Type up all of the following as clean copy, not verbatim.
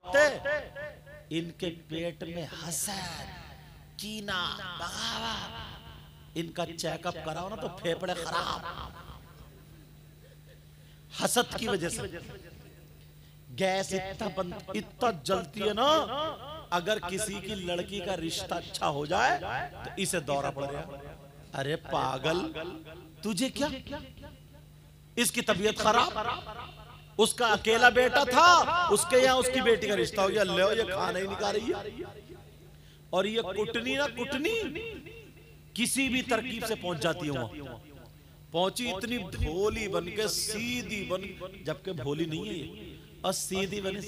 औरतें इनके पेट में हसद, कीना, बगावत, इनका चेकअप कराओ ना तो फेफड़े खराब, हसद की वजह से गैस इतना जलती है ना। अगर किसी की लड़की का रिश्ता अच्छा हो जाए तो इसे दौरा पड़ गया। अरे पागल, तुझे क्या, इसकी तबीयत खराब, उसका अकेला बेटा था, उसके यहाँ उसकी बेटी का रिश्ता हो गया, ले ये खाना ही नहीं खा रही है। और ये कुटनी ना कुटनी किसी भी तरकीब से पहुंच जाती है वहां। पहुंची इतनी भोली बन के, सीधी बन, जबकि भोली नहीं है ये, और सीधी बने,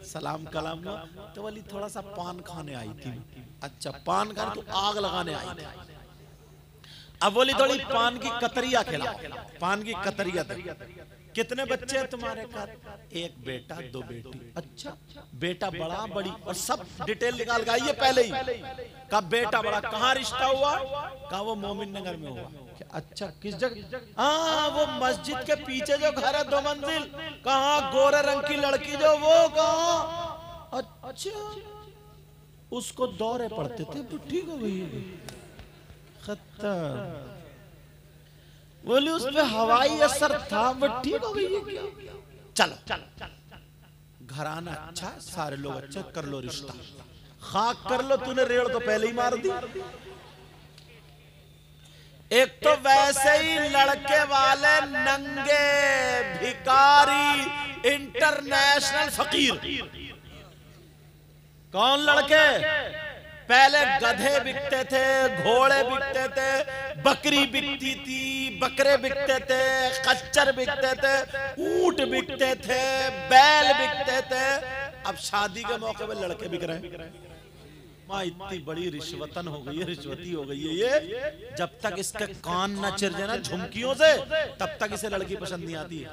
सलाम कलाम हुआ तो बोली थोड़ा सा पान खाने आई थी। अच्छा पान खाने, तो आग लगाने आई थी। अब बोली थोड़ी पान की कतरिया खिलाओ, पान की कतरिया दे। कितने बच्चे हैं तुम्हारे घर? एक बेटा, दो बेटी। अच्छा बेटा बड़ा, बड़ी, और सब डिटेल निकाल के आइए पहले ही। कब बेटा बड़ा, कहाँ रिश्ता हुआ? कहा वो मोमिन नगर में हुआ। अच्छा किस जगह? हाँ वो मस्जिद के पीछे जो घर है 2 मंजिल, कहाँ गोरे रंग की लड़की जो, वो कहाँ? अच्छा उसको दौरे पड़ते थे, ठीक हो गई खत्म। बोली उस पे हवाई असर था, वो ठीक हो गई है क्या? चलो घराना अच्छा, सारे लोग अच्छे, कर लो रिश्ता, खाक कर लो। तूने रेड़ तो पहले ही मार दी। एक तो वैसे ही लड़के वाले नंगे भिखारी, इंटरनेशनल फकीर। कौन लड़के? पहले गधे बिकते थे, घोड़े बिकते थे, बकरी बिकती थी, बकरे बिकते थे, खच्चर बिकते थे, ऊंट बिकते थे, बैल बिकते थे। अब शादी के मौके पे लड़के बिक रहे हैं। माँ इतनी बड़ी रिश्वतन हो गई है, रिश्वती हो गई है ये। जब तक इसके कान न चिर जाए ना झुमकियों से, तब तक इसे लड़की पसंद नहीं आती है।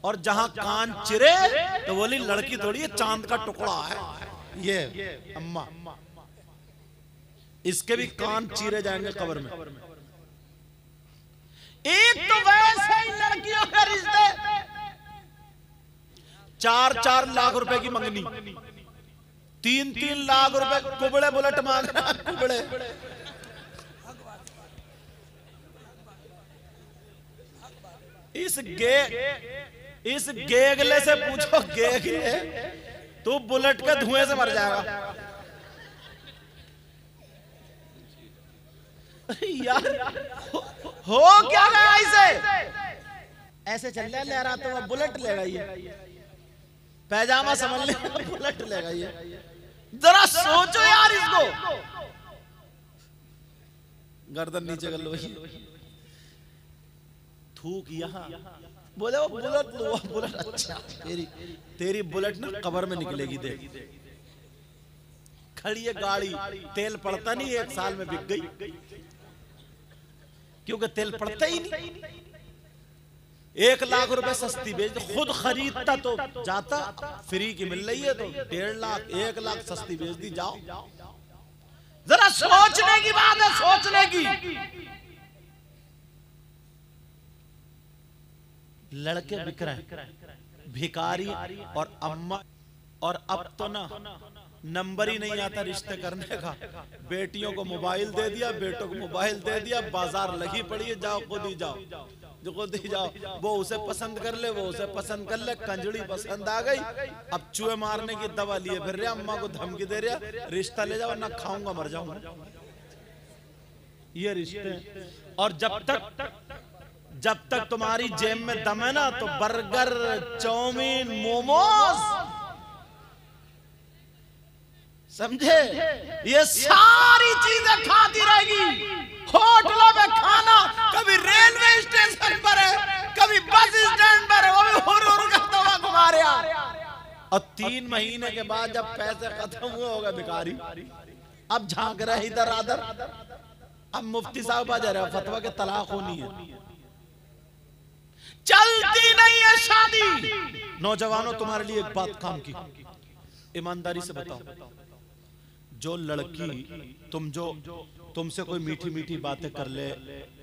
और जहां कान चिरे तो बोली लड़की थोड़ी है, चांद का टुकड़ा है ये अम्मा। इसके भी कान चीरे जाएंगे कब्र में। एक तो वैसे ही लड़कियों के रिश्ते 4-4 लाख रुपए की मंगनी, 3-3 लाख रुपए कुबड़े बुलेट मांग रहा, कुबड़े। इस गेगले से पूछो, गेगले तू बुलेट के धुएं से मर जाएगा। यार हो क्या गया इसे? ऐसे चल रहा ले रहा तो वह बुलेट लेगा ये, पैजामा समझ ले, बुलेट लेगा ये। जरा सोचो यार इसको। गर्दन नीचे कर लो, थूक यहाँ, बोले वो बुलेट लो, बुलेट। अच्छा तेरी बुलेट ना कब्र में निकलेगी, देख खड़ी है गाड़ी, तेल पड़ता नहीं, 1 साल में बिक गई, क्योंकि तेल पड़ता ही नहीं। 1 लाख रुपए सस्ती बेच, खुद खरीदता तो जाता, फ्री की मिल रही है तो 1.5 लाख, 1 लाख सस्ती बेच दी। जाओ जरा सोचने की बात है, सोचने की। लड़के बिक रहे हैं, भिखारी और अम्मा। और अब तो ना नंबर ही नहीं आता रिश्ते करने का। बेटियों को मोबाइल दे दिया, बेटों को मोबाइल दे दिया, बाजार लगी पड़ी है, जाओ खुद ही जाओ, जो खुद ही जाओ। वो उसे पसंद कर ले, वो उसे पसंद कर ले, कंजड़ी पसंद आ गई, अब चूहे मारने की दवा लिए फिर रहा, अम्मा को धमकी दे रहा, रिश्ता ले जाओ ना खाऊंगा मर जाऊंगा। ये रिश्ते। और जब तक तुम्हारी जेब में दम है ना, तो बर्गर, चाउमीन, मोमोज, समझे, ये सारी चीजें खाती रहेगी। होटलों में खाना, कभी रेलवे स्टेशन पर है, कभी बस स्टैंड पर है, वो भी हुर करता हुआ घुमा रहा। और 3 महीने के बाद जब पैसे खत्म हुए होगा भिखारी, अब झांक रहे इधर आधर। अब मुफ्ती साहब आ जा रहे, फतवा के तलाक होनी है, चलती नहीं है शादी। नौजवानों तुम्हारे लिए एक बात काम की, ईमानदारी से बताओ, जो लड़की तुमसे कोई मीठी मीठी बातें कर ले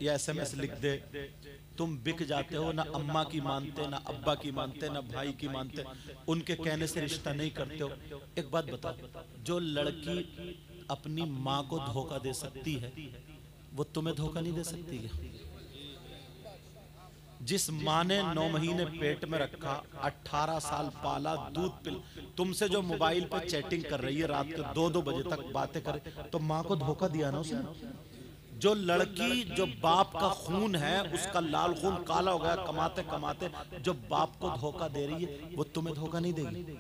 या SMS लिख दे, तुम बिक जाते हो, ना अम्मा की मानते, ना अब्बा की मानते, ना भाई की मानते, उनके कहने से रिश्ता नहीं करते हो। एक बात बताओ, जो लड़की अपनी माँ को धोखा दे सकती है वो तुम्हें धोखा नहीं दे सकती क्या? जिस माँ ने 9 महीने पेट में रखा, 18 साल पाला, दूध पिल, तुमसे जो मोबाइल पे चैटिंग कर रही है रात के 2-2 बजे तक बातें करे, तो माँ को धोखा दिया ना उसने। जो लड़की जो बाप का खून है, उसका लाल खून काला हो गया कमाते कमाते, जो बाप को धोखा दे रही है वो तुम्हें धोखा नहीं देगी।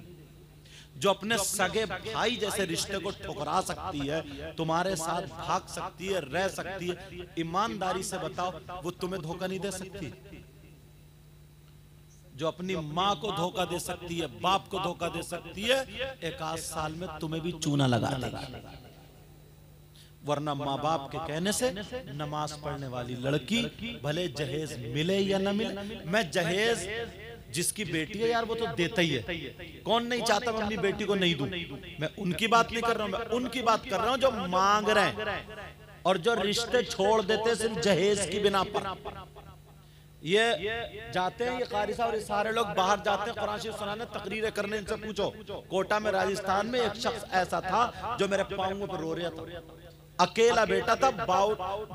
जो अपने सगे भाई जैसे रिश्ते को ठुकरा सकती है, तुम्हारे साथ भाग सकती है, रह सकती है, ईमानदारी से बताओ वो तुम्हें धोखा नहीं दे सकती? जो अपनी माँ को धोखा दे सकती है, बाप को धोखा दे सकती है, 1 साल में तुम्हें भी चूना लगा देगी। वरना माँ बाप के कहने से नमाज पढ़ने वाली लड़की भले जहेज मिले या न मिले, मैं जहेज जिसकी बेटी है यार वो तो देता ही है, कौन नहीं चाहता मैं अपनी बेटी को नहीं दूं। मैं उनकी बात नहीं कर रहा हूं, मैं उनकी बात कर रहा हूं जो मांग रहे हैं और जो रिश्ते छोड़ देते सिर्फ जहेज की बिना पर। ये जाते हैं, ये कारी साहब और ये सारे लोग बाहर जाते हैं कुरान शरीफ सुनाने, तकरीरें करने। इनसे पूछो, कोटा में राजस्थान में एक शख्स ऐसा था जो मेरे पांवों पर रो रहा था, अकेला बेटा था,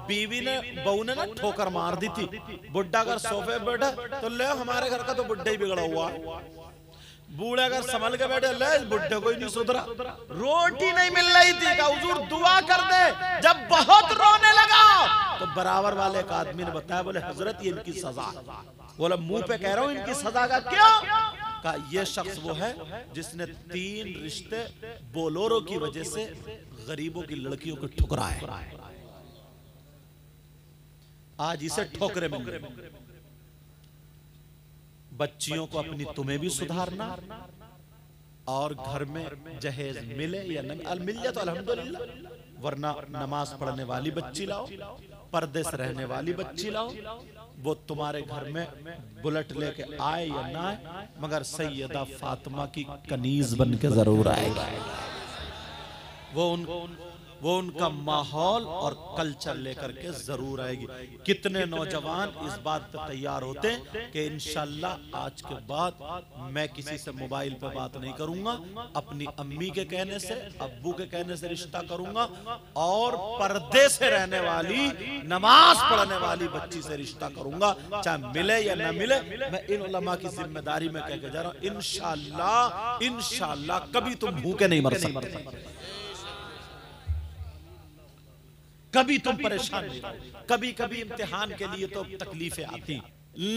बीवी ने बहू ने ना ठोकर मार दी थी। बुढ़ा अगर सोफे पे बैठा तो ले हमारे घर का तो बुढ़ा ही बिगड़ा हुआ, बूढ़े अगर संभल के बैठे ले बुढ़े कोई नहीं सुधरा। रोटी नहीं मिल रही थी, कहा हुजूर दुआ कर दे। जब बहुत रोने लगा तो बराबर वाले एक आदमी ने बताया, बोले हजरत ये इनकी सजा। बोला मुंह पे कह रहा हूं इनकी सजा का क्या? कहा ये शख्स वो है जिसने 3 रिश्ते बोलोरो की वजह से गरीबों की लड़कियों को ठुकराए, आज इसे ठोकरे मिल रही। बच्चियों को अपनी तुम्हें भी सुधारना, और घर में जहेज मिले या न मिल जाए तो अल्हम्दुलिल्लाह, वरना नमाज पढ़ने वाली बच्ची लाओ, पर्दे से रहने वाली बच्ची लाओ, वो तुम्हारे घर में बुलेट लेके आए या ना आए, मगर सैयदा फातिमा की कनीज बन के जरूर आएगा। वो उनका माहौल और कल्चर लेकर के जरूर आएगी। कितने नौजवान इस बात पर तैयार होते हैं कि इंशाल्लाह आज के बाद मैं किसी से मोबाइल पे बात नहीं करूंगा, अपनी अम्मी के कहने से, अब्बू के कहने से रिश्ता करूंगा, और पर्दे से रहने वाली, नमाज पढ़ने वाली बच्ची से रिश्ता करूंगा, चाहे मिले या न मिले। मैं इन उलमा की जिम्मेदारी में कह के जा रहा हूं, इंशाल्लाह कभी तुम भूखे नहीं मर सकते, कभी तुम परेशान नहीं हो। कभी कभी इम्तिहान के लिए तो तकलीफें आती।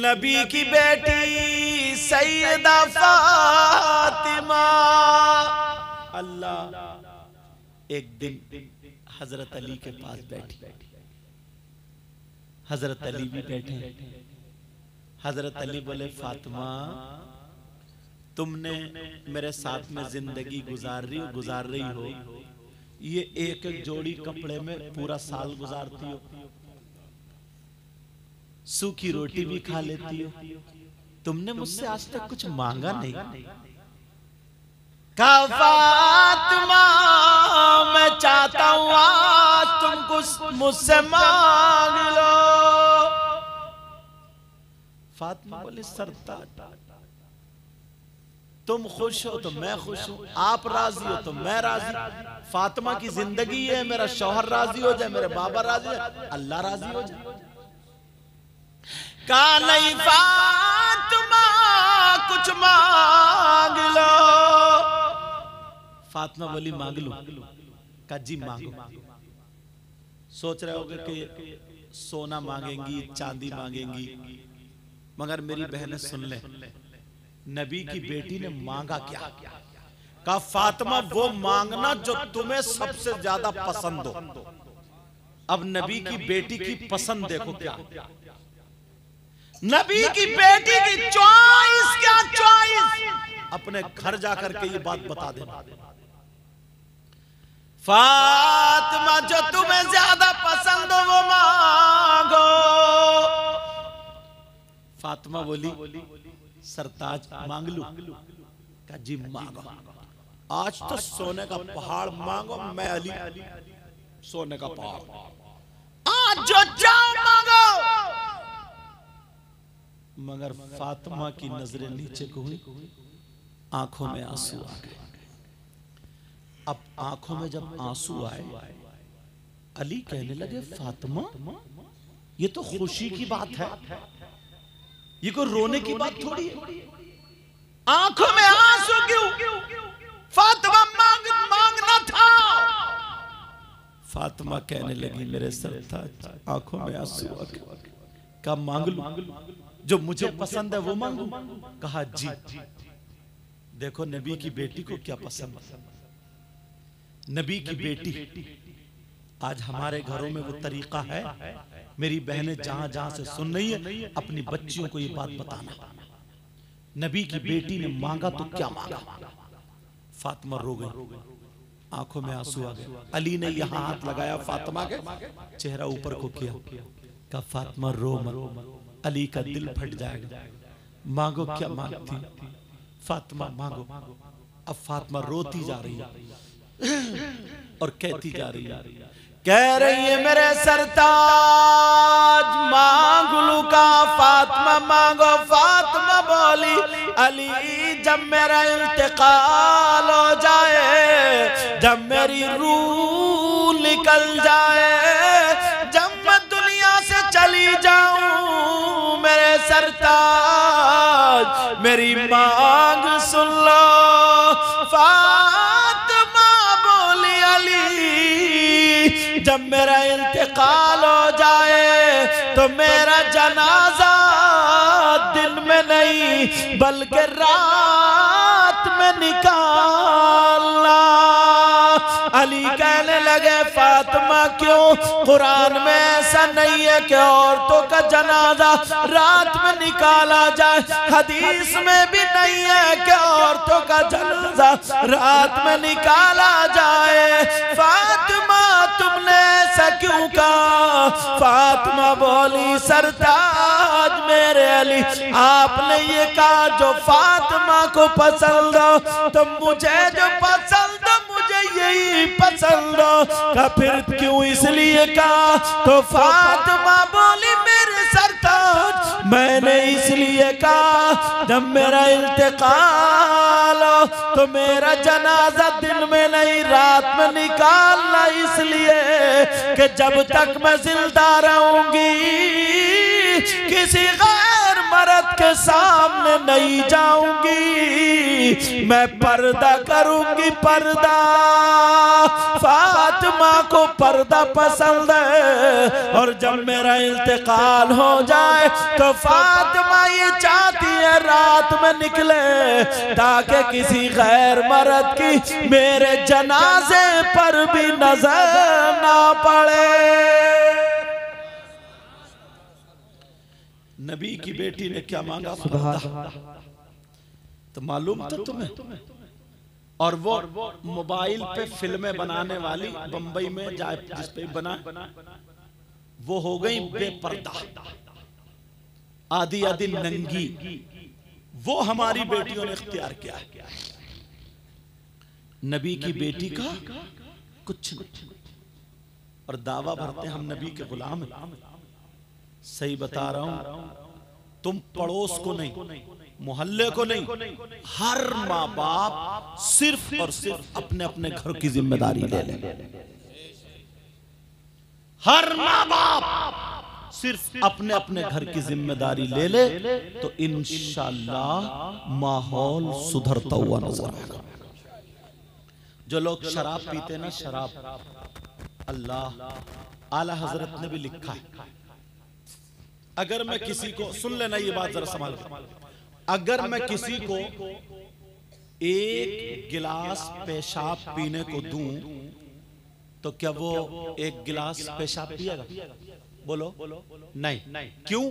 नबी की बेटी सैयदा फातिमा, अल्लाह एक दिन हजरत अली के पास बैठी, हजरत अली भी बैठे। हजरत अली बोले फातिमा तुमने मेरे साथ में जिंदगी गुजार रही हो, ये एक एक जोड़ी कपड़े में पूरा साल गुजारती हो, सूखी रोटी भी खा लेती हो, तुमने मुझसे आज तक कुछ मांगा नहीं। फातिमा मैं चाहता हूं आज तुम कुछ मुझसे मांग लो। फातिमा बोले सरताज तुम खुश हो तो मैं खुश हूं, आप राजी हो तो मैं राजी। फातिमा की जिंदगी है, मेरा शौहर राजी हो जाए, मेरे बाबा राजी हो जाए, अल्लाह राजी हो जाए। का नहीं फातिमा कुछ मांग लो। फातिमा बोली मांग लो। का जी मांगो। सोच रहे होगे कि सोना मांगेंगी, चांदी मांगेंगी, मगर मेरी बहनें सुन ले, नबी की बेटी ने मांगा क्या? कहा फातिमा वो मांगना जो तुम्हें सबसे ज्यादा पसंद हो। अब नबी की बेटी की पसंद देखो क्या, नबी की बेटी की चॉइस क्या, चॉइस अपने घर जाकर के ये बात बता देना। फातिमा जो तुम्हें ज्यादा पसंद हो वो मांगो। फातिमा बोली सरताज मांग लूं? का जी मांगो, आज तो सोने का पहाड़ मांगो, मैं अली सोने का पहाड़, आज जो चाहो मांगो। मगर फातिमा की नजरें नीचे को हुई, आंखों में आंसू आ गए। अब आंखों में जब आंसू आए, अली कहने लगे फातिमा ये तो खुशी की बात है, ये कोई रोने की बात थोड़ी है। आंखों में आंसू क्यों? फातिमा मांगना था। फातिमा कहने लगी मेरे सरताज, आंखों में आंसू आ गए। कहा मांग लूं, जो मुझे पसंद है वो मांगू? कहा जी। देखो नबी की बेटी को क्या पसंद है। नबी की बेटी, आज हमारे घरों में वो तरीका है, मेरी बहनें जहां जहां से सुन रही है अपनी बच्चियों को ये बात बताना, नबी की बेटी ने मांगा तो क्या मांगा। फातिमा रो गई, आंखों में आंसू आ गए। अली ने यहां हाथ लगाया फातिमा के, चेहरा ऊपर को किया, कहा फातिमा रो मत, अली का दिल फट जाएगा। मांगो क्या मांगती, फातिमा मांगो। अब फातिमा रोती जा रही है और कहती जा रही है, कह रही है मेरे सरताज मांग लूं का फातिमा मांगो। फातिमा बोली अली जब मेरा इंतकाल हो जाए, जब मेरी रूह निकल जाए, जब मैं दुनिया से चली जाऊं, मेरे सरताज मेरी मांग सुन लो। फातिमा बोली अली जब मेरा इंतकाल हो जाए तो मेरा जनाजा दिन में नहीं बल्कि रात में निकालना। अली कहने लगे फातिमा क्यों? कुरान में ऐसा नहीं है कि औरतों का जनाजा रात में निकाला जाए, हदीस में भी नहीं है कि औरतों का जनाजा रात में निकाला जाए। फातिमा तुमने ऐसा क्यों कहा? फातिमा बोली सरताज मेरे अली आपने ये कहा जो फातिमा को पसंद हो, तो मुझे जो पसंद हो मुझे यही पसंद हो। का फिर क्यों इसलिए कहा? तो फातिमा बोली मेरे सरताज मैंने इसलिए कहा जब मेरा इंतकाल हो तो मेरा जनाजा दिन में नहीं रात में निकालना, इसलिए कि जब तक मैं जिंदा रहूंगी किसी गैर मर्द के सामने नहीं जाऊंगी, मैं पर्दा करूंगी पर्दा। फातिमा को पर्दा पसंद है और जब मेरा इंतकाल हो जाए तो फातिमा ये चाहती है रात में निकले ताकि किसी गैर मर्द की मेरे जनाजे पर भी नजर ना पड़े। नबी की बेटी ने क्या मांगा? तो मालूम था तुम्हें? और वो मोबाइल पे फिल्में बनाने वाली बंबई में जिस पे बना वो हो गई बेपर्दा, आधी आधी नंगी। वो हमारी बेटियों ने इख्तियार किया है। नबी की बेटी का कुछ नहीं, और दावा भरते हम नबी के गुलाम हैं। सही बता रहा हूं, तुम पड़ोस को नहीं, मोहल्ले को नहीं, हर माँ बाप सिर्फ और सिर्फ अपने अपने घर की जिम्मेदारी ले ले। हर माँ बाप सिर्फ अपने अपने घर की जिम्मेदारी ले ले तो इंशाअल्लाह माहौल सुधरता हुआ नजर आएगा। जो लोग शराब पीते ना, शराब, अल्लाह आला हजरत ने भी लिखा है, अगर मैं किसी को, सुन लेना ये बात जरा संभाल, अगर मैं किसी को एक गिलास पेशाब पीने को दूं तो क्या वो एक गिलास पेशाब पिएगा? बोलो नहीं। क्यों?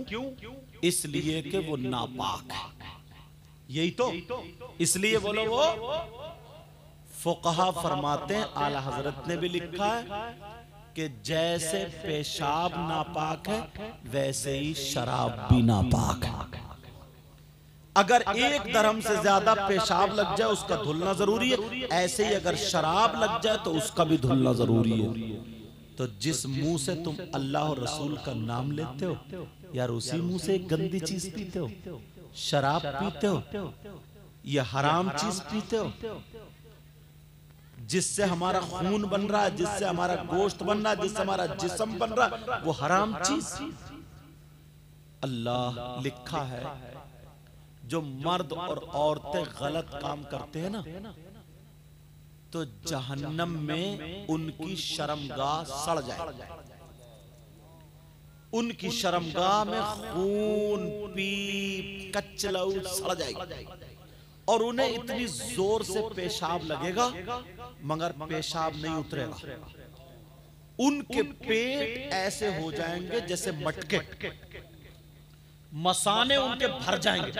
इसलिए कि वो नापाक है। यही तो, इसलिए बोलो वो फुकहा फरमाते हैं, आला हजरत ने भी लिखा है कि जैसे पेशाब नापाक है वैसे ही शराब भी नापाक है। अगर एक दरहम से ज्यादा पेशाब लग जाए उसका धुलना जरूरी है, ऐसे ही अगर शराब लग जाए तो उसका भी धुलना जरूरी है। तो जिस मुंह से तुम अल्लाह और रसूल का नाम लेते हो यार, उसी मुंह से एक गंदी चीज पीते हो, शराब पीते हो, ये हराम चीज पीते हो, जिससे हमारा खून बन रहा है, जिससे हमारा गोश्त बन रहा है, जिससे हमारा जिस्म बन रहा है, वो हराम चीज। अल्लाह लिखा है जो मर्द और औरतें गलत काम करते हैं ना, तो जहन्नम में उनकी शर्मगाह सड़ जाए, उनकी शर्मगाह में खून पीप कचलऊ सड़ जाएगी और उन्हें इतनी जोर से पेशाब लगेगा मगर पेशाब नहीं उतरेगा। उनके पेट ऐसे हो जाएंगे जैसे मटके, मसाने उनके भर जाएंगे।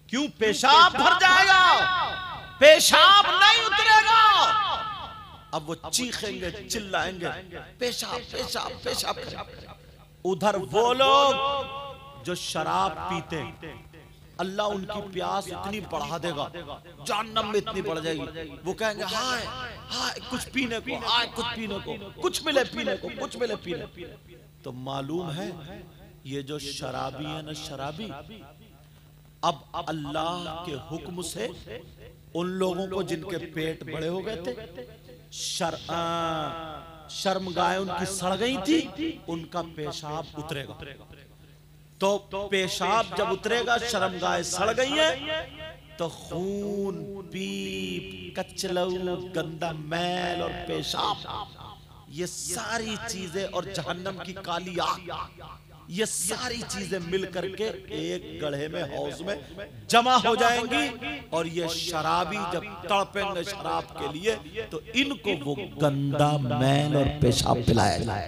क्यों? पेशाब भर जाएगा, पेशाब नहीं उतरेगा। अब वो चीखेंगे, चिल्लाएंगे, पेशाब पेशाब पेशाब। उधर वो लोग जो शराब पीते, अल्लाह उनकी प्यास इतनी बढ़ा देगा, जहन्नम में इतनी बढ़ जाएगी, वो कहेंगे हाय हाय कुछ पीने को, हाय कुछ पीने को, कुछ मिले पीने को, कुछ मिले पीने। तो मालूम है ये जो शराबी है ना, शराबी अब अल्लाह के हुक्म से उन लोगों को जिनके पेट बड़े हो गए थे, शर्मगाहें उनकी सड़ गई थी, उनका पेशाब उतरेगा। तो पेशाब जब उतरेगा, शर्मगाहें सड़ गई हैं, तो खून पीप कचलऊ गंदा मैल और पेशाब, ये सारी चीजें और जहन्नम की काली आग, ये सारी चीजें मिल करके एक गड्ढे में, हौज में जमा हो जाएंगी। और ये शराबी जब तड़पेंगे शराब के लिए, तो इनको वो गंदा मैल और पेशाब पिलाया जाए।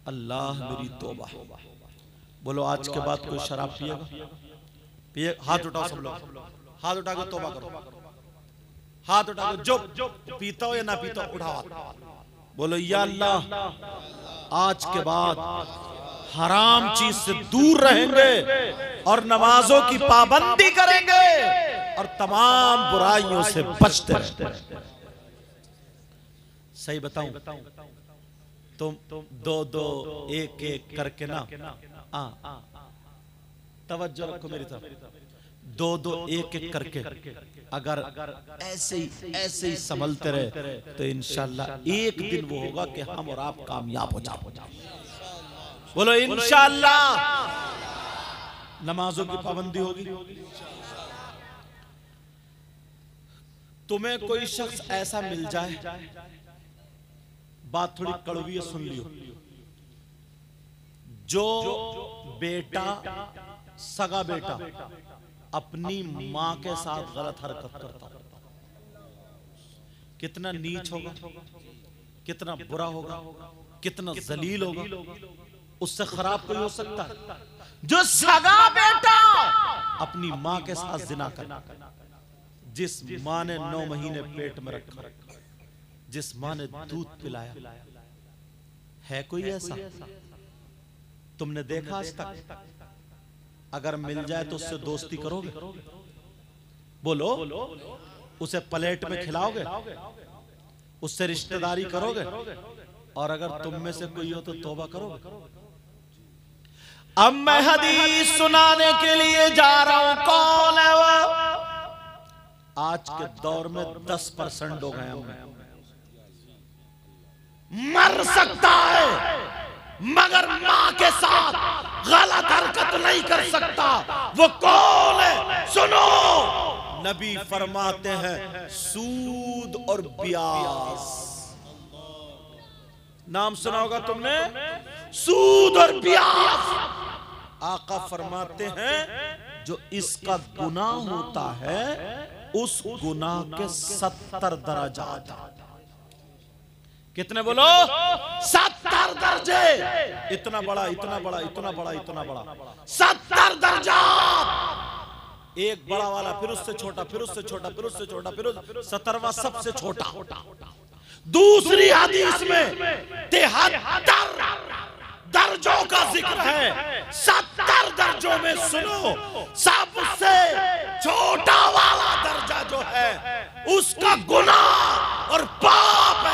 अल्लाह मेरी तौबा। बोलो आज के बाद कोई शराब पिएगा? पिए? हाथ उठाओ सब लोग, हाथ उठा के तौबा करो, हाथ उठा के। जो पीता हो या ना पीता हो उठाओ हाथ। बोलो या अल्लाह आज के बाद हराम चीज से दूर रहेंगे और नमाजों की पाबंदी करेंगे और तमाम बुराइयों से बचते रहेंगे। सही बताऊं? तुम दो दो एक एक करके ना, तवज्जो रखो मेरी तरफ, दो दो एक एक करके अगर ऐसे ही संभलते रहे तो इंशाअल्लाह एक दिन वो होगा कि हम और आप कामयाब हो जाओ। बोलो इंशाअल्लाह नमाजों की पाबंदी होगी। तुम्हें कोई शख्स ऐसा मिल जाए, बात थोड़ी कड़वी है, सुन लियो, जो बेटा, सगा बेटा अपनी मां के साथ गलत हरकत करता, कितना नीच होगा, कितना बुरा होगा, कितना जलील होगा। उससे खराब कोई हो सकता है जो सगा बेटा अपनी मां के साथ जिना करे, जिस मां ने 9 महीने पेट में रखा, जिस मां ने दूध पिलाया। है कोई ऐसा? तुमने देखा आज तक? अगर मिल जाए तो उससे दोस्ती करोगे? बोलो, उसे प्लेट में खिलाओगे? उससे रिश्तेदारी करोगे? और अगर तुम में से कोई हो तो तौबा करोगे? अब मैं हदीस सुनाने के लिए जा रहा हूं। कौन है वो? आज के दौर में 10% लोग हैं, मर सकता है मगर मां के साथ गलत हरकत नहीं कर सकता। वो कौन है? सुनो, नबी फरमाते हैं सूद और ब्याज। नाम सुना होगा तुमने, सूद और ब्याज। आका फरमाते हैं जो इसका गुनाह होता है उस गुनाह के 70 दर्जात। कितने बोलो? 70 दर्जे। इतना बड़ा, इतना बड़ा, इतना बड़ा, इतना बड़ा, 70 दर्जात। एक बड़ा वाला, फिर उससे छोटा, फिर उससे छोटा, फिर उससे छोटा, फिर 70वां सबसे छोटा। दूसरी हदीस में 73 दर्जों का जिक्र है। 70 दर्जों में सुनो, सबसे छोटा वाला दर्जा जो है उसका गुनाह और पाप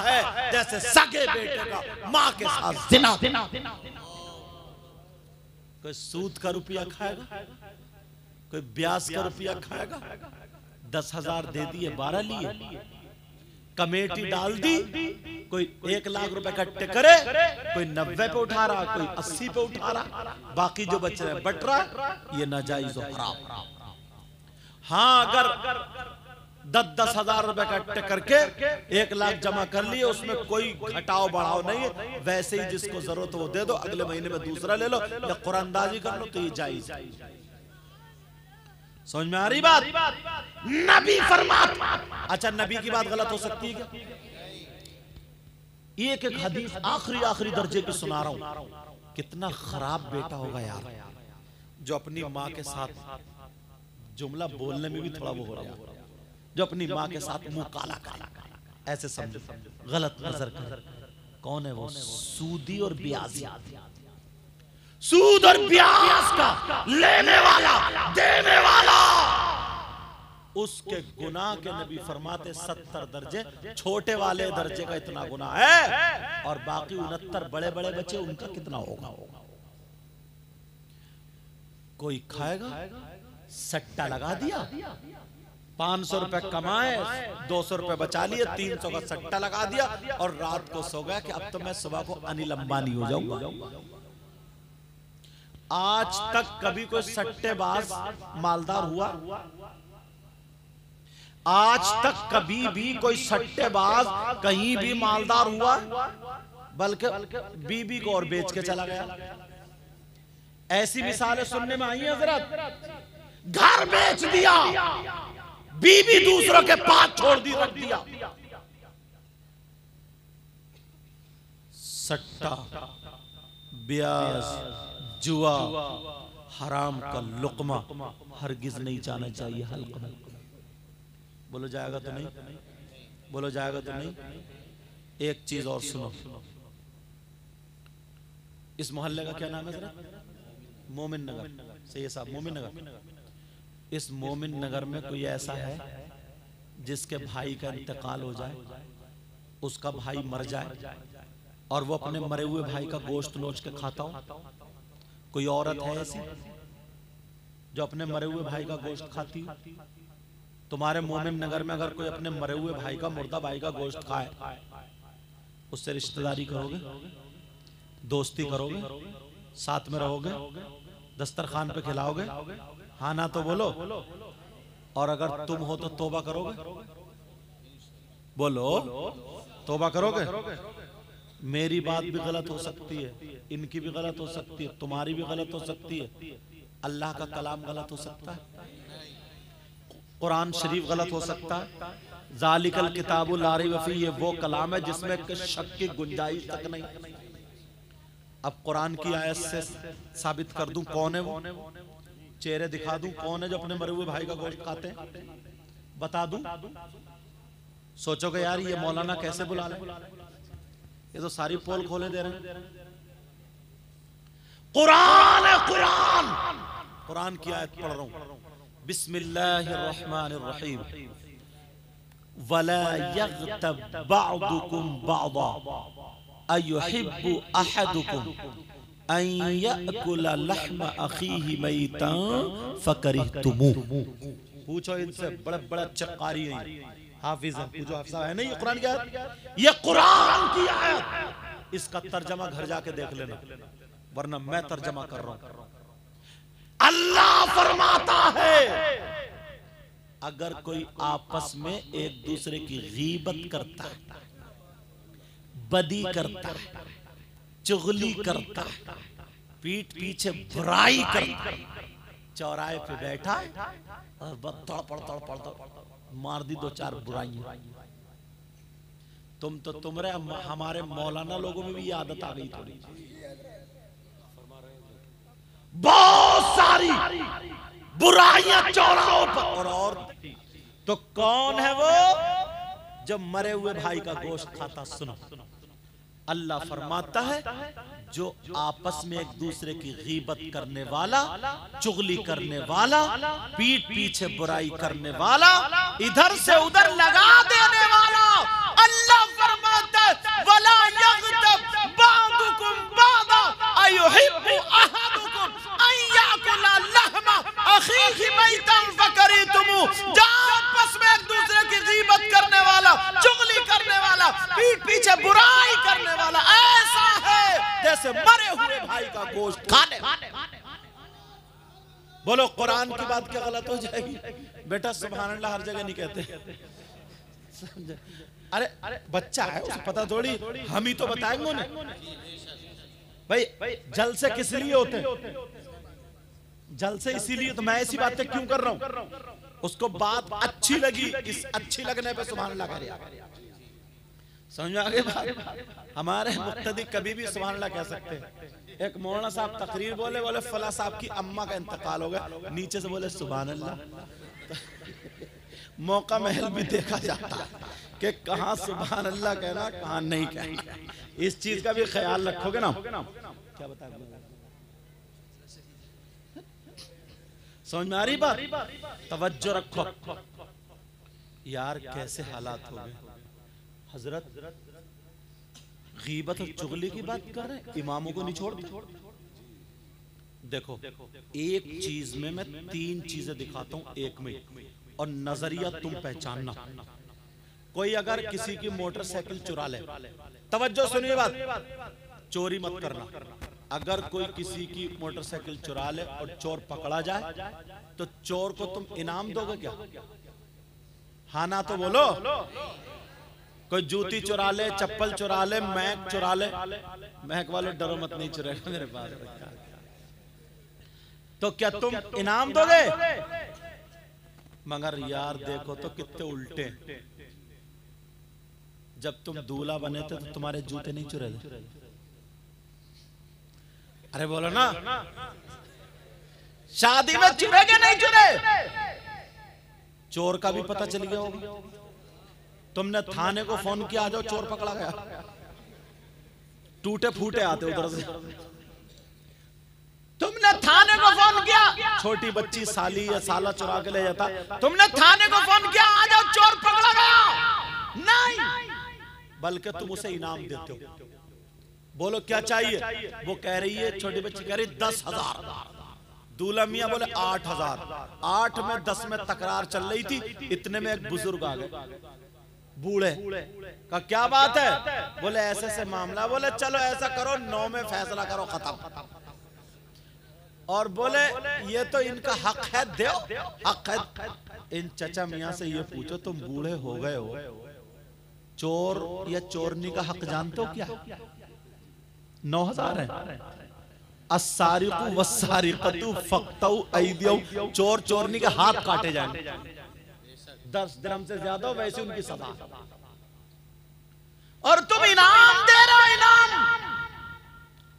है जैसे सगे बेटे का मां के साथ जिना। कोई सूद का रुपया खाएगा, कोई ब्याज का रुपया खाएगा। 10,000 दे दिए, 12 लिए, कमेटी डाल दी, कोई 1 लाख रुपए इकट्ठे करे, कोई 90 पे उठा रहा, कोई 80 पे उठा रहा, बाकी जो बच रहे बट रहा। ये नाजायज और हराम। हाँ, अगर 10-10 हजार रुपए इकट्ठे करके 1 लाख जमा कर लिए, उसमें कोई घटाव बढ़ाव नहीं है, वैसे ही जिसको जरूरत वो दे दो, अगले महीने में दूसरा ले लो या कुरानदाजी कर लो, तो ये जायज। समझ में आ रही बात? नबी फरमाता। अच्छा, नबी की बात गलत हो सकती है क्या? एक एक हदीस आखिरी दर्जे की सुना रहा हूं। कितना खराब बेटा होगा यार, जो अपनी माँ के साथ, जुमला बोलने में भी थोड़ा वो हो रहा है, जो अपनी माँ के साथ मुंह काला काला ऐसे समझो, गलत नजर कर। कौन है वो? सूदी और ब्याजी। सूद और ब्याज का लेने वाला, देने वाला, उसके गुनाह के नबी फरमाते 70 दर्जे, छोटे वाले दर्जे का इतना गुनाह है, और बाकी 69 बड़े बड़े बच्चे, उनका कितना होगा? कोई खाएगा, सट्टा लगा दिया, 500 रुपए कमाए, 200 रुपए बचा लिए, 300 का सट्टा लगा दिया, और रात को सो गया कि अब तो मैं सुबह को अनिल अंबानी हो जाऊंगा। आज तक कभी कोई सट्टेबाज मालदार हुआ? आज तक कभी भी कोई सट्टेबाज कहीं भी मालदार हुआ? बल्कि बीबी को और बेच के चला गया। ऐसी मिसालें सुनने में आई हैं हजरत। घर बेच दिया, बीबी दूसरों के पास छोड़ दी, रख दिया। सट्टा, ब्याज, जुआ, हराम का लुकमा हरगिज नहीं जाना चाहिए हल्का में। बोलो जाएगा तो नहीं? बोलो जाएगा तो नहीं? एक चीज और सुनो, इस मोहल्ले का क्या नाम है जरा? मोमिन नगर। सही है साहब, मोमिन नगर। इस मोमिन नगर में कोई ऐसा है जिसके भाई का इंतकाल हो जाए, उसका भाई मर जाए, और वो अपने मरे हुए भाई का गोश्त नोच के खाता हो? कोई औरत है ऐसी जो अपने मरे हुए भाई का गोश्त खाती हो? तुम्हारे मोमिन नगर में अगर कोई अपने मरे हुए भाई का, मुर्दा भाई का गोश्त खाए, उससे रिश्तेदारी करोगे, दोस्ती करोगे, साथ में रहोगे, दस्तरखान पे खिलाओगे? हाँ ना तो बोलो। और अगर तुम हो तो तौबा करोगे? बोलो, तौबा करोगे? मेरी बात भी गलत हो सकती है, इनकी भी गलत हो सकती है, तुम्हारी भी गलत हो सकती है, अल्लाह का कलाम गलत हो सकता है, कुरान शरीफ गलत हो सकता है। ज़ालिकल किताबुल ला रैब फीह, ये वो कलाम है जिसमें शक की गुंजाइश तक नहीं। अब कुरान की आयत से साबित कर दूं कौन है वो, चेहरे दिखा दूं कौन है जो अपने मरे हुए भाई का गोश्त खाते हैं, बता दूं? सोचोगे यार ये मौलाना कैसे बुला ले, ये तो सारी पोल खोले दे रहे हैं। कुरान है, कुरान, कुरान की आयत पढ़ रहा हूं। बिस्मिल्लाहिर्रहमानिर्रहीम। वला यग़्तब बअदुकुम बअदा अयुहिब्बु अहदुकुम अन यअकुला लहम अखीहि मैतन फकरिहतुमूह। पूछो इनसे, बड़े बड़े चक्कारी हैं, हाफिज है, पूछो हाफिज है नहीं? ये कुरान की आयत, ये कुरान की आयत। इसका तर्जमा घर जाके देख लेना, वरना मैं तर्जमा कर रहा हूं। अल्लाह फरमाता है, अगर कोई आपस में एक दूसरे की गीबत करता है, बदी करता है, चुगली करता है, पीठ पीछे बुराई करता है, चौराहे पे बैठा और तड़पड़ मार दी 2-4 बुराइयां, तुम तो तुमरे हमारे मौलाना लोगों में भी ये आदत आ गई थोड़ी, बहुत सारी बुराइयां चौराहों पर। और तो कौन है वो जो मरे हुए भाई का गोश्त खाता? सुनो, अल्लाह फरमाता है जो आपस में एक दूसरे की गीबत करने वाला, चुगली करने वाला, पीठ पीछे बुराई करने वाला, इधर से उधर लगा देने वाला, अल्लाह फरमाता अखीही बैतन फकरीतुमू, जहां आपस में एक दूसरे की गीबत करने वाला, चुगली करने वाला, पीठ पीछे बुराई करने वाला ऐसा है जैसे मरे हुए भाई का गोश्त खाने। बोलो कुरान की बात क्या गलत हो जाएगी? बेटा सुभान अल्लाह हर जगह नहीं कहते, अरे बच्चा है उसे पता थोड़ी, हम ही तो बताएंगे उन्हें। भाई जलसे किस लिए होते हैं? जलसे इसीलिए, तो मैं ऐसी बातें क्यों कर रहा हूं? उसको बात अच्छी लगी, इस अच्छी लगने पे सुभान अल्लाह करे। समझ में आ गई बात? हमारे मुक्तदी कभी भी सुभान अल्लाह कह सकते हैं। एक मौलाना साहब तकरीर बोले फला साहब की अम्मा का इंतकाल हो गया, नीचे से बोले सुभान अल्लाह। मौका महल भी देखा जाता कि कहां सुभान अल्लाह कहना, कहां नहीं कहना। इस चीज का भी ख्याल रखोगे ना। क्या बताया? समझ में आ रही बात? तवज्जो रखो यार, कैसे हालात हो गए। हजरत गीबत और चुगली की बात कर रहे हैं, इमामों को नहीं छोड़ते। देखो एक चीज में मैं 3 चीजें दिखाता हूं एक में, और नजरिया तुम पहचानना। कोई अगर किसी की मोटरसाइकिल चुरा ले, तवज्जो सुनिए बात, चोरी मत करना। अगर कोई किसी की मोटरसाइकिल चुरा ले और चोर पकड़ा जाए तो चोर को तुम इनाम दोगे क्या? हाँ ना तो बोलो। कोई जूती चुरा ले, चप्पल चुरा ले, महक चुरा ले, महक वाले डरो मत, नहीं चुराएगा मेरे पास, तो क्या तुम इनाम दोगे? मगर यार देखो तो कितने उल्टे। जब तुम दूल्हा बने थे तो तुम्हारे जूते नहीं चुरा ले? अरे बोलो ना, शादी में चुरेगे नहीं चुरे? चोर का भी पता चल गया होगा। तुमने थाने को फोन किया, आ जाओ चोर पकड़ा गया, टूटे फूटे आते उधर से। तुमने थाने को फोन किया, छोटी बच्ची साली या साला चुरा के ले जाता, तुमने थाने को फोन किया, आ जाओ चोर पकड़ा गया? नहीं, बल्कि तुम उसे इनाम देते हो। बोलो क्या चाहिए? वो कह रही है, छोटी बच्ची कह रही 10,000। दूल्हा मियां बोले 8,000। 8 में 10 में तकरार चल रही थी, इतने में एक बुजुर्ग आ गए, बूढ़े का क्या बात है? बोले ऐसे ऐसे मामला। बोले चलो ऐसा करो 9 में फैसला करो, खत्म। और बोले ये तो इनका हक है, दो हक है। इन चचा मियां से ये पूछो, तुम बूढ़े हो गए हो, चोर या चोरनी का हक जानते हो क्या? 9,000 है। अस्सारिकु वस्सारिकतु फक्तउ ऐदियहु, चोर चोरनी के हाथ काटे जाएंगे, 10 दिरहम से ज्यादा वैसे उनकी सजा। और तुम इनाम दे रहे हो, इनाम।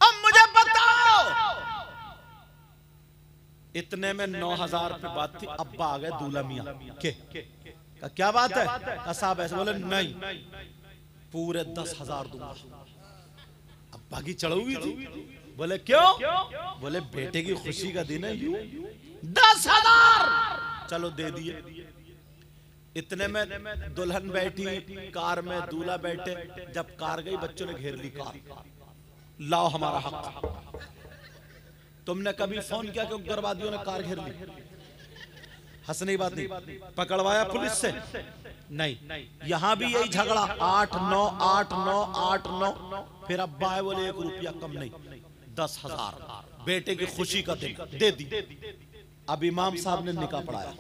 अब मुझे बताओ, इतने में 9,000 पे बात थी। अब्बा आ गए दूल्हा मियां के, क्या बात है? साहब ऐसे बोले नहीं, पूरे 10,000 दूंगा। अब्बा की चढ़ी थी। बोले क्यों? बोले बेटे की खुशी का दिन है, 10,000 चलो दे दिए। इतने में दुल्हन बैठी कार में, दूल्हा बैठे। जब कार गई, बच्चों ने घेर ली कार, लाओ हमारा हक। तुमने कभी फोन किया कि उग्रवादियों ने कार घेर ली? हंसने की बात नहीं। पकड़वाया पुलिस से? नहीं। यहां भी यही झगड़ा, 8-9 8-9 8-9। फिर अब्बा है, बोले 1 रुपया कम नहीं, 10,000 बेटे की खुशी का दिन, दे दी। अब इमाम साहब ने निकाह पढ़ाया।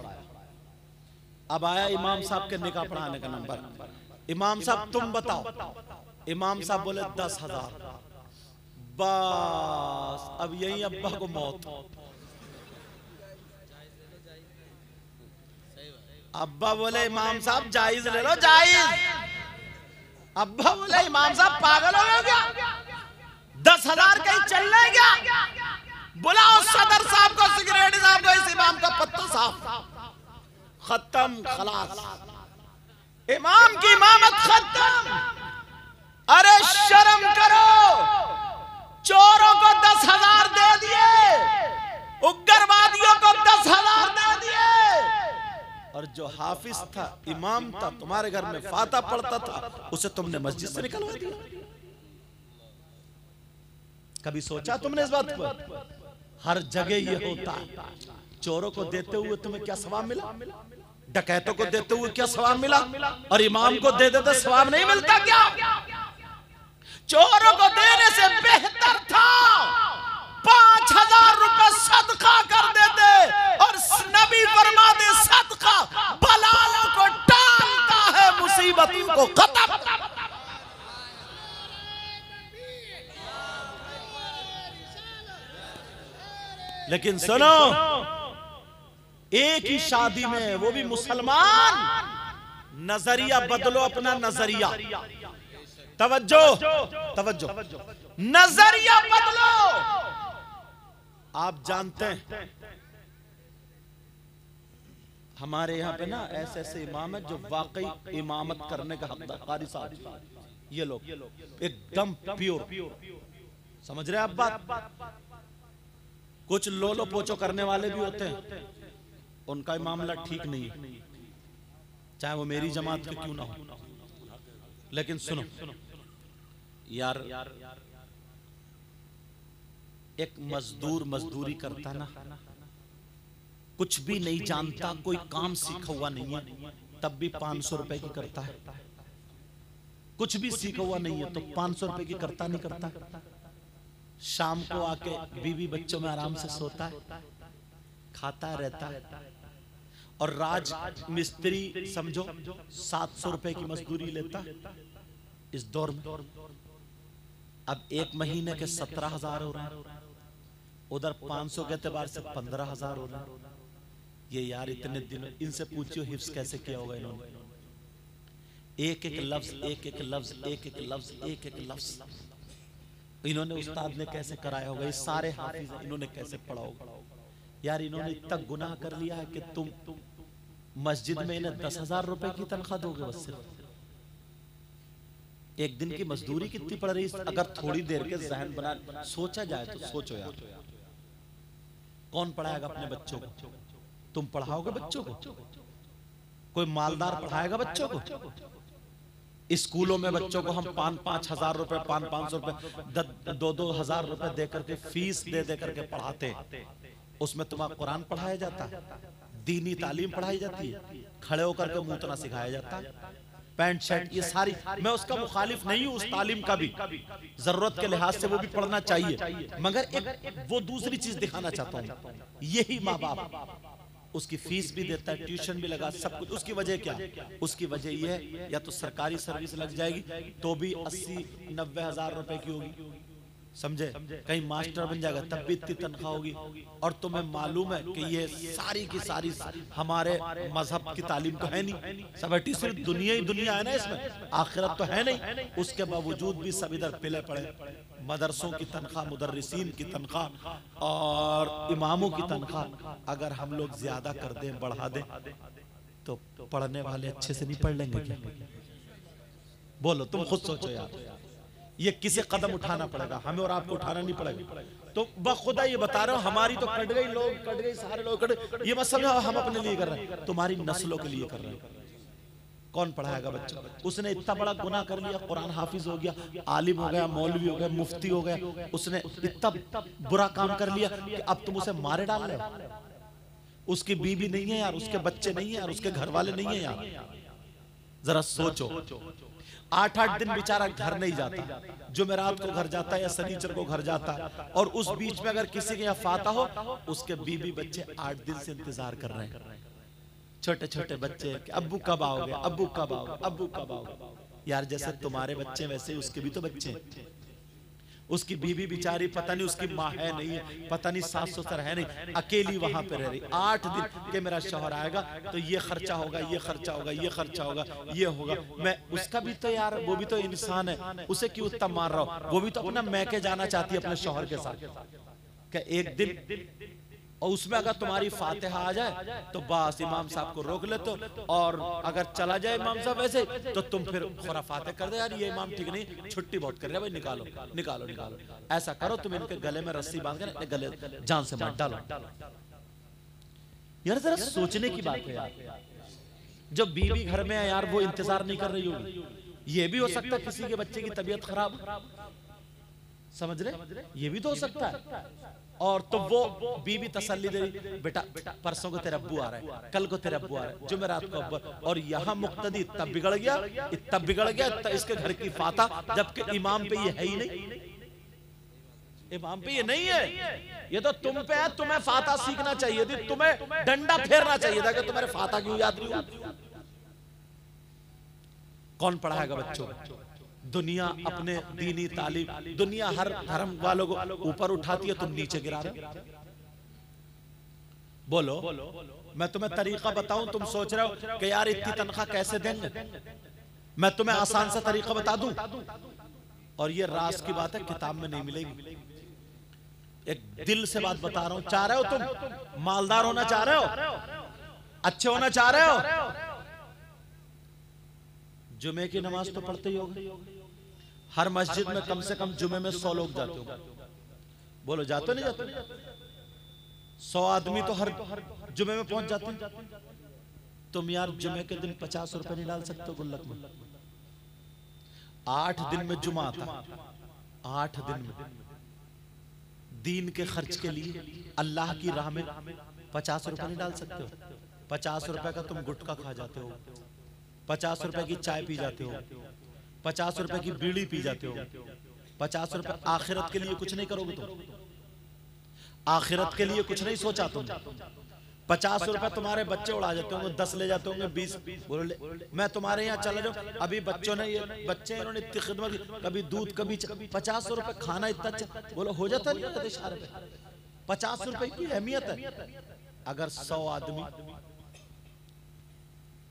अब आया इमाम साहब के निकाह पढ़ाने का नंबर। इमाम साहब तुम बताओ। इमाम साहब बोले 10,000। बस अब यही अब्बा को मौत। अब्बा बोले इमाम साहब जायज ले लो, जायज। अब्बा बोले इमाम साहब पागल हो गए क्या? 10,000 कहीं चलने क्या? बुलाओ सदर साहब को, सिगरेट साहब को, इस इमाम का पत्ता साहब। खत्म, खलास, इमाम की इमामत खत्म। अरे शर्म करो, चोरों को 10,000 दे दिए, उग्रवादियों को 10,000 दे दिए, और जो हाफिज था, इमाम था, तुम्हारे घर में फाता पढ़ता था, उसे तुमने मस्जिद से निकलवा दिया। कभी सोचा तुमने इस बात पर? हर जगह ये होता है। चोरों को देते हुए तुम्हें क्या सवाब मिला? डकैतों को देते हुए क्या सवाब मिला? और इमाम को दे देते सवाब नहीं मिलता क्या? चोरों को देने से बेहतर था 5000 रुपए सदका कर देते, और नबी फरमाते सदका बलाओं को टालता है, मुसीबतों को खत्म करता है। लेकिन सुनो, एक ही शादी में, वो भी मुसलमान, नजरिया बदलो अपना नजरिया। तवज्जो तवज्जो, नजरिया बदलो। आप जानते हैं हमारे यहाँ पे ना ऐसे ऐसे इमाम है जो वाकई इमामत करने का हकदार, कारी साहब, ये लोग एकदम प्योर, समझ रहे हैं आप बात? कुछ लोलो पोचो करने वाले भी होते हैं, उनका मामला ठीक नहीं है, चाहे वो मेरी जमात के क्यों ना हो। लेकिन सुनो यार, एक मजदूर मजदूरी करता ना, कुछ भी नहीं जानता, कोई काम सीखा हुआ नहीं है, तब भी 500 रुपए की करता है। कुछ भी सीखा हुआ नहीं है तो 500 रुपए की करता नहीं करता। शाम को आके बीवी बच्चों में आराम से सोता है, खाता रहता है, और राज मिस्त्री समझो 700 रुपए की मजदूरी लेता इस दौर में। अब एक महीने के 17,000 हो रहे हैं, उधर 500 के एतबार से 15,000 हो रहे हैं। ये यार इतने दिन, इनसे पूछियो हिफ्स कैसे किया होगा इन्होंने? एक एक लफ्ज, एक एक लफ्ज, एक एक लफ्ज, एक एक लफ्ज इन्होंने उस्ताद ने कैसे कराया होगा? ये सारे हाफिज इन्होंने कैसे पढ़ा होगा? यार इन्होंने इतना गुनाह कर लिया है कि तुम मस्जिद में इन्हें 10,000 रुपए की तनख्वाह दोगे बस सिर्फ। एक दिन की मजदूरी कितनी पड़ रही है? अगर थोड़ी देर के जहन बना सोचा जाए तो सोचो यार, कौन पढ़ाएगा अपने बच्चों को? तुम पढ़ाओगे बच्चों को? कोई मालदार पढ़ाएगा बच्चों को? स्कूलों में बच्चों को हम 5-5 हजार रुपए, 500 रुपए, 2-2 हजार रुपए दे करके फीस दे करके पढ़ाते। उसमें तुम्हारा कुरान पढ़ाया जाता है, दीनी तालीम पढ़ाई जाती है, खड़े होकर के मूतना सिखाया जाता है, पैंट शर्ट, ये सारी। मैं उसका मुखालिफ नहीं हूँ, उस तालीम का भी जरूरत के लिहाज से वो भी पढ़ना चाहिए, मगर एक वो दूसरी चीज दिखाना चाहता हूँ। यही माँ बाप उसकी फीस भी देता है, ट्यूशन भी लगा, सब कुछ। उसकी वजह क्या? उसकी वजह यह है या तो सरकारी सर्विस लग जाएगी तो भी 80-90 हजार रुपए की होगी, समझे? कहीं मास्टर बन जाएगा तब भी इतनी तनख्वाह होगी। और तुम्हें मालूम है कि ये सारी की सारी हमारे मजहब की तालीम तो है नहीं, सब हटी, सिर्फ दुनिया ही दुनिया है ना, इसमें आखिरत तो है नहीं। उसके बावजूद भी सब इधर पिले पड़े। मदरसों की तनख्वाह, मुदर्रिसीन की तनख्वाह और इमामों की तनख्वाह अगर हम लोग ज्यादा कर दें, बढ़ा दें, तो पढ़ने वाले अच्छे से नहीं पढ़ लेंगे क्या? बोलो, तुम खुद सोचो यार। ये किसे कदम उठाना पड़ेगा? हमें और आपको उठाना नहीं पड़ेगा। तो बखुदा ये बता रहा हूं, हमारी तो कट गई, लोग कट गई, सारे लोग कट गए। ये मत समझो हम अपने लिए कर रहे हैं, तुम्हारी नस्लों के लिए कर रहे हैं। कौन पढ़ाएगा बच्चों? उसने इतना बड़ा गुनाह कर लिया, कुरान हाफिज हो गया, आलिम हो गया, मौलवी हो गया, मुफ्ती हो गया, उसने इतना बुरा काम कर लिया कि अब तुम उसे मारे डाल रहे हो। उसकी बीवी नहीं है यार, उसके बच्चे नहीं है यार, उसके घर वाले नहीं है यार। जरा सोचो, 8-8 दिन बेचारा घर नहीं जाता, जुमेरात को घर जाता है या शनिचर को घर जाता है, और उस बीच में अगर किसी के यहाँ फाता हो, उसके बीवी बच्चे 8 दिन से इंतजार कर रहे हैं। छोटे छोटे बच्चे, अब्बू कब आओगे, अब्बू कब आओगे, अब्बू कब आओगे। यार जैसे तुम्हारे बच्चे वैसे उसके भी तो बच्चे हैं। उसकी बीवी बेचारी, पता नहीं उसकी माँ है नहीं है, पता नहीं सास ससुर है नहीं, अकेली वहां पे रह रही। 8 दिन के मेरा शौहर आएगा तो ये खर्चा होगा, ये खर्चा होगा, ये खर्चा होगा, ये होगा। मैं उसका भी तो यार, वो भी तो इंसान है, उसे क्यों इतना मार रहा हूं? वो भी तो अपना मैके जाना चाहती है अपने शौहर के साथ। क्या एक दिन और उसमें अगर तुम्हारी फातिहा आ जाए तो बस इमाम साहब को रोक ले, तो और अगर चला जाए इमाम साहब वैसे तो तुम फिर खुराफाते कर दो, यार ये इमाम ठीक नहीं, छुट्टी बहुत कर रहे हैं भाई, निकालो निकालो निकालो। ऐसा करो, तुम इनके गले में रस्सी बांध कर अपने गले जान से मार डालो। यार जरा सोचने की बात है यार, जब बीवी घर में है यार, वो इंतजार नहीं कर रही होगी। ये भी हो सकता है किसी के बच्चे की तबीयत खराब, समझ रहे, ये भी तो हो सकता है। और तो वो बीवी तसल्ली दे रही, बेटा परसों को तेरा अब्बू आ रहा है, कल को तेरा अब्बू आ रहा है, जुमेरात को अब्बू, और यहाँ मुक्तदी इतना बिगड़ गया, इतना बिगड़ गया, इसके घर की फाता, जबकि इमाम पे ये है ही नहीं, इमाम पे ये नहीं है, ये तो तुम पे है। तुम्हें फाता सीखना चाहिए थी, तुम्हें डंडा फेरना चाहिए था कि तुम्हारे फाता क्यों याद नहीं हुआ। कौन पढ़ाएगा बच्चों को? दुनिया अपने दीनी तालीम, दुनिया हर धर्म वालों को ऊपर उठाती है, तुम नीचे गिरा रहे हो। बोलो, मैं तुम्हें तरीका बताऊं, तुम सोच रहे हो कि यार इतनी तनख्वाह कैसे देंगे, मैं तुम्हें आसान सा तरीका बता दूं, और ये राज की बात है, किताब में नहीं मिलेगी। एक दिल से बात बता रहा हूं, चाह रहे हो तुम मालदार होना, चाह रहे हो अच्छे होना, चाह रहे हो, जुमे की नमाज तो पढ़ते ही होगे। हर मस्जिद में कम से कम जुमे में 100 लोग जाते हो। बोलो, जाते नहीं जाते? 100 आदमी तो हर जुमे में पहुंच जाते हैं। तुम यार जुमे के दिन 50 रुपए नहीं डाल सकते गुल्लक में? 8 दिन में जुमा आता, 8 दिन में दीन के खर्च के लिए अल्लाह की राह में 50 रुपए नहीं डाल सकते हो? 50 रुपए का तुम गुटखा खा जाते हो, 50 रुपए की चाय पी जाते हो, 50 रुपए की बीड़ी पी जाते हो, 50 रुपए आखिरत के लिए कुछ नहीं करोगे तुम? आखिरत के लिए कुछ नहीं सोचा तुम? 50 रुपए तुम्हारे बच्चे उड़ा जाते होंगे, 10 ले जाते होंगे, 20 बोले मैं तुम्हारे यहाँ चला जाऊं, अभी बच्चों ने ये बच्चे इन्होंने इतनी खिदमत, कभी दूध कभी 50 रुपए खाना इतना अच्छा, बोलो हो जाता नहीं इशारे पे? 50 रुपए की अहमियत है। अगर 100 आदमी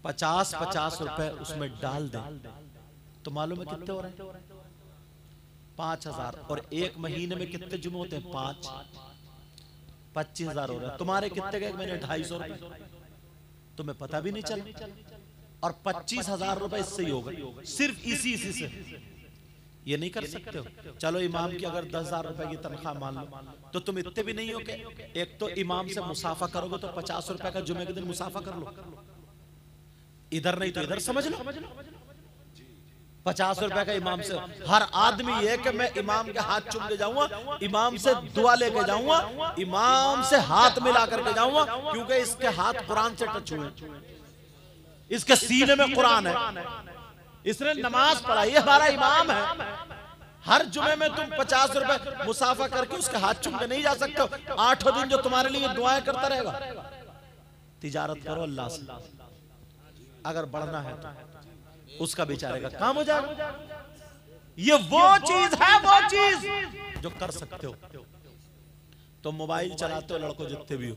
50-50 रुपए उसमें डाल दें तो मालूम है कितने हो रहे हैं? 5000। और एक महीने में कितने जुमे होते हैं? 5, 25,000 हो रहा है। तुम्हारे कितने गए महीने? 250 रुपए, तुम्हें पता भी नहीं चला। और 25,000 रुपए इससे ही होगा, सिर्फ इसी से। ये नहीं कर सकते हो? चलो इमाम की अगर 10,000 रुपए की तनख्वाह मान लो, तो तुम इतने भी नहीं हो कि एक तो इमाम से मुसाफा करोगे तो 50 रुपए का जुमे के दिन मुसाफा कर लो, इधर नहीं तो इधर समझ लो। 50 रुपए का इमाम से, हर आदमी ये कि मैं इमाम के हाथ चूम के जाऊंगा, इमाम से दुआ लेके जाऊंगा, इमाम से हाथ मिला करके जाऊंगा, क्योंकि इसके हाथ कुरान से टच हुए, इसके सीने में कुरान है, इसने नमाज पढ़ाई, हमारा इमाम है। हर जुमे में तुम 50 रुपए मुसाफा करके उसके हाथ चूम के नहीं जा सकते हो। 8 दिन जो तुम्हारे लिए दुआएं करता रहेगा। तिजारत करो अल्लाह से, अगर बढ़ना है तो उसका बेचारे का काम हो जाएगा। ये वो चीज है, वो चीज जो कर सकते हो। तो मोबाइल चलाते हो लड़कों जितने भी हो,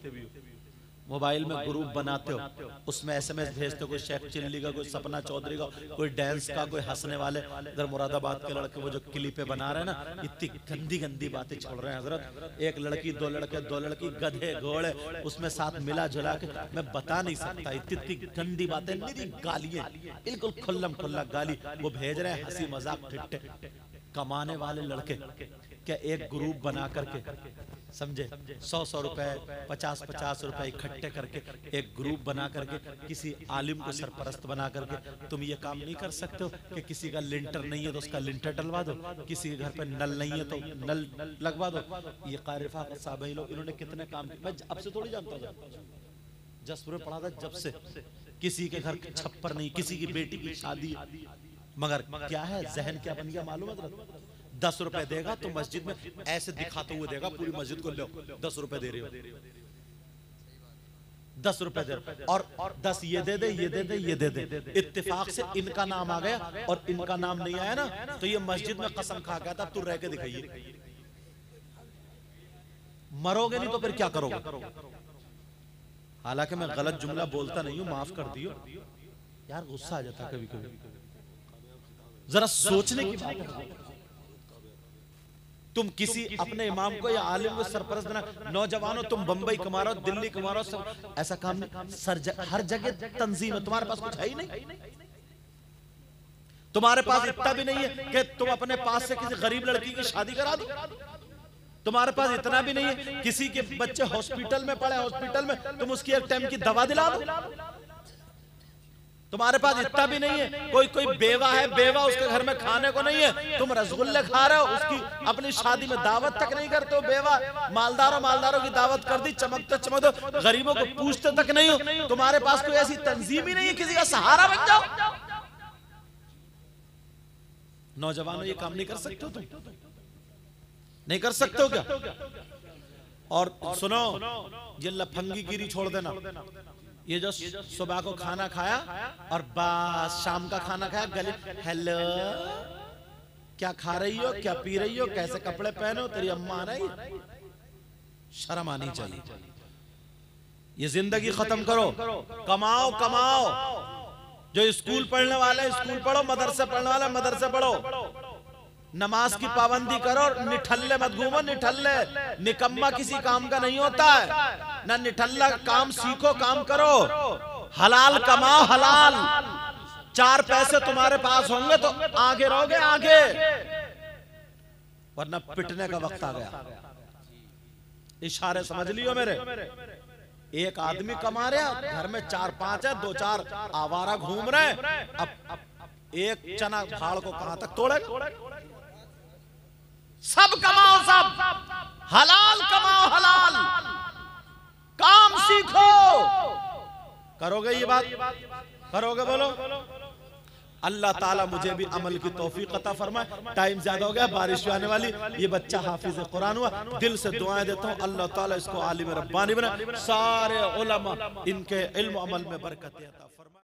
मोबाइल में ग्रुप बनाते हो, उसमें SMS भेजते हो, कोई शेख चिल्ली का, कोई सपना चौधरी का, कोई डांस का, कोई हंसने वाले। इधर मुरादाबाद के लड़के वो जो क्लिपें बना रहे हैं ना, इतनी गंदी गंदी बातें छोड़ रहे हैं हजरत। एक लड़की, 2 लड़के, 2 लड़की, गधे घोड़े, उसमें साथ मिला जुला के मैं बता नहीं सकता, इतनी गंदी बातें, निरी गालियां, बिल्कुल खुल्लम खुल्ला गाली वो भेज रहे हैं, हंसी मजाक ठिट्ठे। कमाने वाले लड़के क्या एक ग्रुप बना करके, समझे, 100-100 रुपए, 50-50 रुपए इकट्ठे करके एक ग्रुप बना करके किसी आलिम को सरपरस्त बना करके तुम ये काम नहीं कर सकते हो कि किसी का लिंटर नहीं है तो उसका लिंटर डलवा दो, किसी के घर पे नल नहीं है तो नल लगवा दो। ये कारिफा साहब लोग इन्होंने कितने काम किए, मैं अब से थोड़ी जानता था, जसपुर पढ़ा था जब से। किसी के घर छप्पर नहीं, किसी की बेटी की शादी, मगर क्या है जहन क्या बन गया मालूम है? 10 रुपए देगा तो मस्जिद में ऐसे दिखाते हुए देगा पूरी मस्जिद को, लो 10 रुपए दे रहे हो, 10 रुपए दे रहे, और 10 ये दे दे, ये दे दे, ये दे दे। इत्तेफाक से इनका नाम आ गया और इनका नाम नहीं आया ना, तो ये मस्जिद में कसम खा गया था, तू रह के दिखाइए। मरोगे नहीं तो फिर क्या करोगे? हालांकि मैं गलत जुमला बोलता नहीं हूं, माफ कर दियो यार, गुस्सा आ जाता कभी कभी, जरा सोचने की बात है। तुम किसी अपने इमाम को या आलिम को सरपरस्त बना, नौजवानों तुम बंबई कमा रहे हो, दिल्ली कमा रहे हो, ऐसा काम नहीं। हर जगह तंजीम है, तुम्हारे पास कुछ है ही नहीं। तुम्हारे पास इतना भी नहीं है कि तुम अपने पास से किसी गरीब लड़की की शादी करा दो। तुम्हारे पास इतना भी नहीं है किसी के बच्चे हॉस्पिटल में पड़े, हॉस्पिटल में तुम उसकी एक टाइम की दवा दिला दो। तुम्हारे पास इतना भी नहीं है। कोई कोई बेवा है, बेवा उसके घर में खाने को नहीं है, तुम रसगुल्ले खा रहे हो, उसकी अपनी शादी में दावत तक नहीं करते हो। बेवा मालदारों की दावत कर दी, चमकते चमकते, गरीबों को पूछते तक नहीं हो। तुम्हारे पास कोई ऐसी तंजीम ही नहीं है, किसी का सहारा बन जाओ। नौजवानों ये काम नहीं कर सकते हो, तुम नहीं कर सकते हो क्या? और सुनो, ये लफंगी गिरी छोड़ देना। ये जो सुबह को खाना खाया और बस शाम का खाना खाया, गले हेलो क्या खा रही हो, क्या पी रही हो, कैसे कपड़े पहने हो, तेरी अम्मा आ रही, शर्म आनी चाहिए। ये जिंदगी खत्म करो, कमाओ कमाओ। जो स्कूल पढ़ने वाले स्कूल पढ़ो, मदरसे पढ़ने वाले मदरसे पढ़ो, नमाज की पाबंदी करो, निठल्ले मत घूमो। निठल्ले निकम्मा किसी काम का नहीं होता है ना, निठल्ला काम सीखो, काम करो, हलाल कमाओ, हलाल। 4 पैसे तुम्हारे पास होंगे तो आगे रहोगे, आगे, वरना पिटने का वक्त आ गया। इशारे समझ लियो मेरे। एक आदमी कमा रहा, घर में 4-5 है, 2-4 आवारा घूम रहे। अब एक चना भाड़ को कहां तक तोड़े? सब कमाओ, सब हलाल कमाओ, हलाल काम सीखो। करोगे ये बात? करोगे? बोलो। अल्लाह ताला मुझे भी अमल की तौफीक अता फरमाए। टाइम ज्यादा हो गया, बारिश भी आने वाली। ये बच्चा हाफिज कुरान हुआ, दिल से दुआएं देता हूँ अल्लाह ताला इसको आलिम रब्बानी बनाए, सारे उलमा इनके इल्म अमल में बरकत अता फरमाए।